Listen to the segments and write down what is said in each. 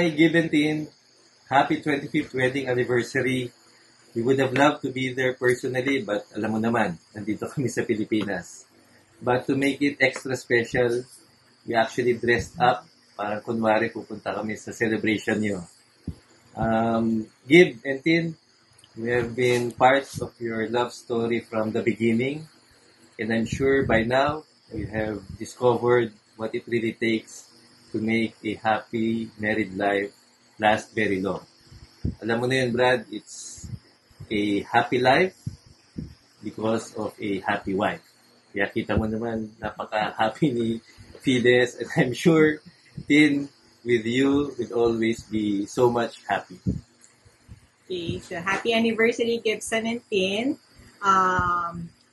Hi, Given Team. Happy 25th wedding anniversary. We would have loved to be there personally, but alam mo naman, nandito kami sa Pilipinas. But to make it extra special, we actually dressed up. Parang kunwari pupunta kami sa celebration nyo. Gib and Tin, we have been part of your love story from the beginning. And I'm sure by now, you have discovered what it really takes to make a happy married life last very long. Alam mo na yun, Brad, it's a happy life because of a happy wife. Kaya kita mo naman, napaka-happy ni Fides, and I'm sure, Tin, with you, will always be so much happy. Okay, so happy anniversary, Gibson and Tin.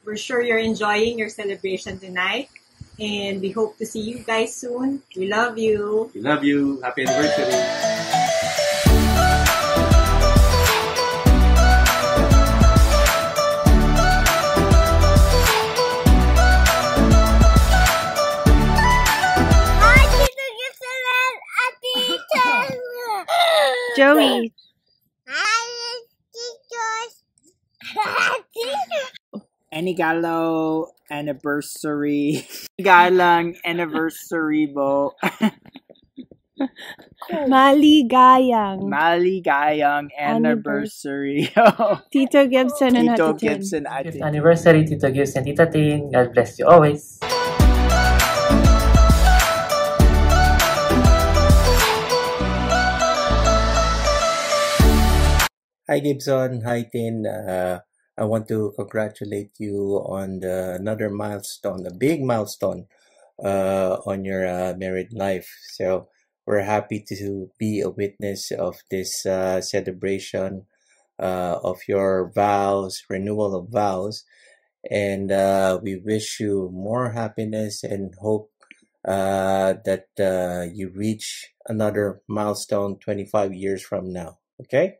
We're sure you're enjoying your celebration tonight, and we hope to see you guys soon. We love you. We love you. Happy anniversary. Joey. Enigalo anniversary. Galang anniversary bo. Maligayang anniversary. Tito Gibson and Tito Ate Tin. Gibson, Ate. 5th anniversary, Tito Gibson, Tita Tin. God bless you always. Hi Gibson, hi Tin. I want to congratulate you on another milestone, a big milestone on your married life. So we're happy to be a witness of this celebration of your vows, renewal of vows. And we wish you more happiness and hope that you reach another milestone 25 years from now. Okay?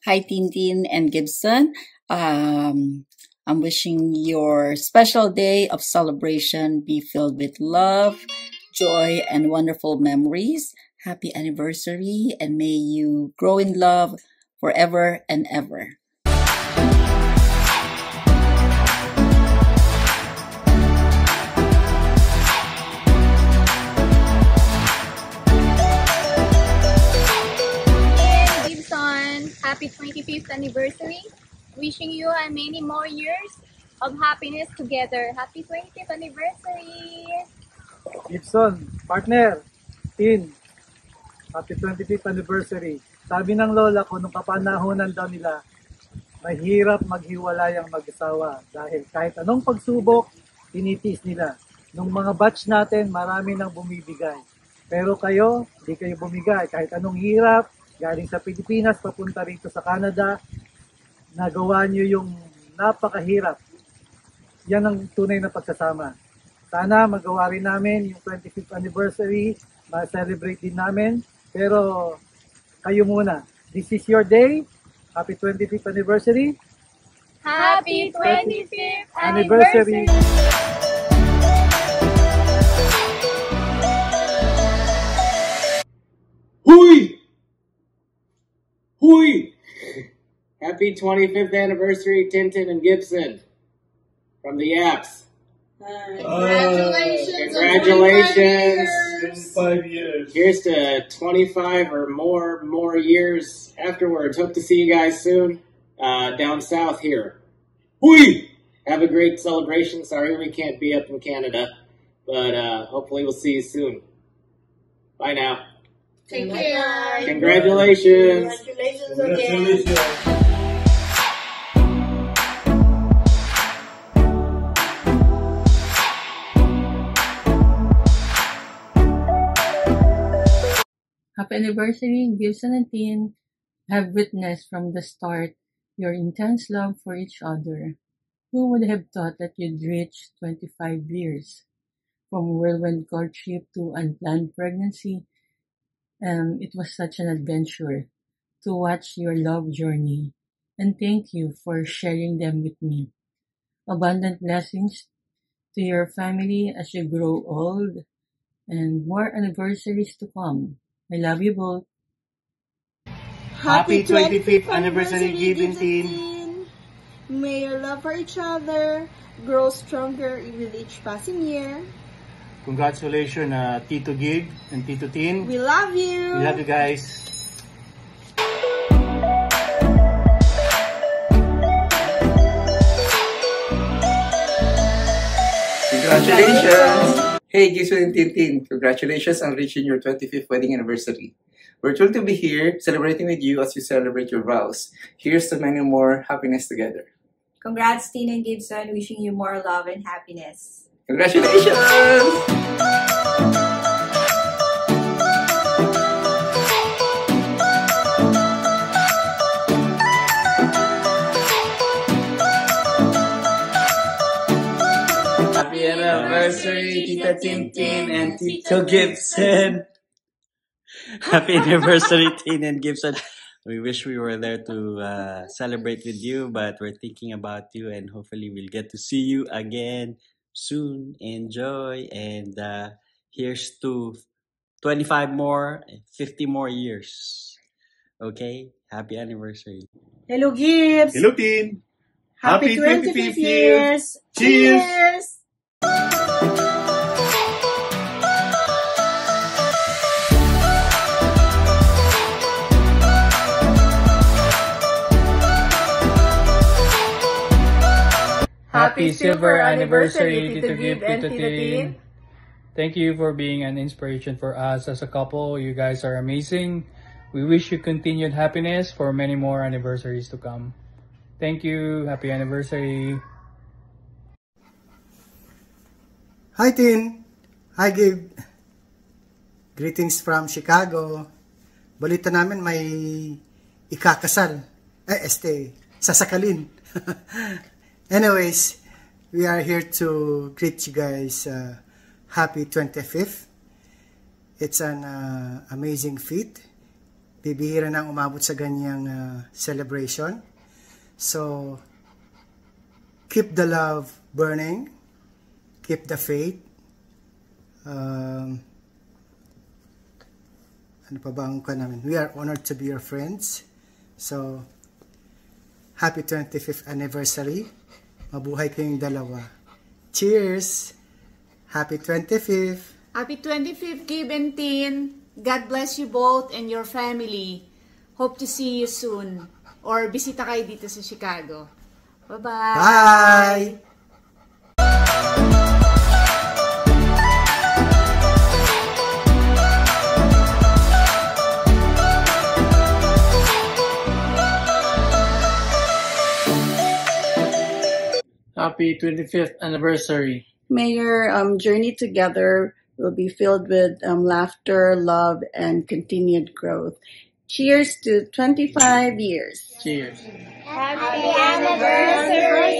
Hi, Tintin and Gibson. I'm wishing your special day of celebration be filled with love, joy, and wonderful memories. Happy anniversary, and may you grow in love forever and ever. Happy 25th anniversary. Wishing you many more years of happiness together. Happy 25th anniversary. Gibson, partner, Tin, happy 25th anniversary. Sabi ng lola ko, nung kapanahonan daw nila, mahirap maghiwalay ang mag-asawa dahil kahit anong pagsubok, tinitis nila. Nung mga batch natin, marami nang bumibigay. Pero kayo, di kayo bumigay. Kahit anong hirap, galing sa Pilipinas, papunta rito sa Canada, nagawa nyo yung napakahirap. Yan ang tunay na pagsasama. Sana magawa rin namin yung 25th anniversary, ma-celebrate din namin. Pero kayo muna, this is your day. Happy 25th anniversary. Happy 25th anniversary. Hui! Happy 25th anniversary, Tintin and Gibson. From the Yaps. Congratulations. Congratulations. 5 years. Here's to 25 or more years afterwards. Hope to see you guys soon down south here. Hui! Have a great celebration. Sorry we can't be up in Canada, but hopefully we'll see you soon. Bye now. Take care. Congratulations. Congratulations again. Happy anniversary, Gibson and Tin. Have witnessed from the start your intense love for each other. Who would have thought that you'd reach 25 years? From whirlwind courtship to unplanned pregnancy, it was such an adventure to watch your love journey, and thank you for sharing them with me. Abundant blessings to your family as you grow old, and more anniversaries to come. I love you both. Happy 25th anniversary, Gib and Tin. May your love for each other grow stronger with each passing year. Congratulations, Tito Gib and Tito Tin. We love you. We love you guys. Congratulations! Hey, Giselle and Tintin, congratulations on reaching your 25th wedding anniversary. We're thrilled to be here celebrating with you as you celebrate your vows. Here's to many more happiness together. Congrats, Tin and Gibson. Wishing you more love and happiness. Congratulations! Happy anniversary, Tita Tintin and Tito Gibson. Happy anniversary, Tin and Gibson. We wish we were there to celebrate with you, but we're thinking about you and hopefully we'll get to see you again soon. Enjoy, and here's to 25 more, 50 more years. Okay? Happy anniversary. Hello, Gibbs. Hello, Tin. Happy 25th years. Cheers. Happy silver anniversary, Tito Gib and Tito Tin. Thank you for being an inspiration for us as a couple. You guys are amazing. We wish you continued happiness for many more anniversaries to come. Thank you. Happy anniversary. Hi, Tin. Hi, Gib. Greetings from Chicago. Balita namin may ikakasal. Sasakalin. Anyways, we are here to greet you guys happy 25th. It's an amazing feat. Bibihira nang umabot sa ganyang celebration. So, keep the love burning. Keep the faith. Ano pa ba ang namin? We are honored to be your friends. So, happy 25th anniversary. Mabuhay kayong dalawa. Cheers! Happy 25th! Happy 25th, Gib and Tin. God bless you both and your family. Hope to see you soon. Or bisita kayo dito sa Chicago. Bye-bye! Bye! Happy 25th anniversary. May your journey together will be filled with laughter, love, and continued growth. Cheers to 25 years. Cheers. Happy anniversary,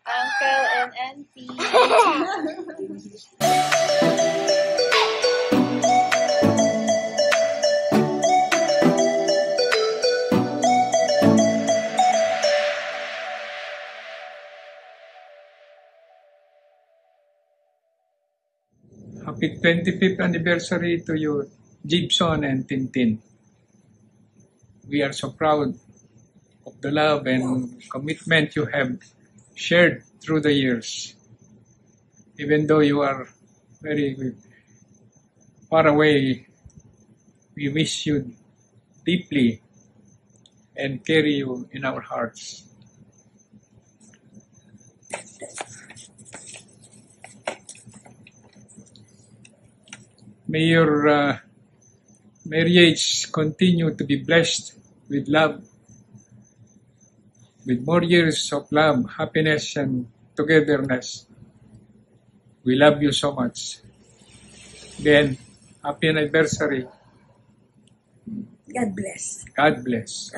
Uncle and Auntie. Happy 25th anniversary to you, Gibson and Tintin. We are so proud of the love and commitment you have shared through the years. Even though you are very far away, we miss you deeply and carry you in our hearts. May your marriage continue to be blessed with love, with more years of love, happiness, and togetherness. We love you so much. Then, happy anniversary. God bless. God bless.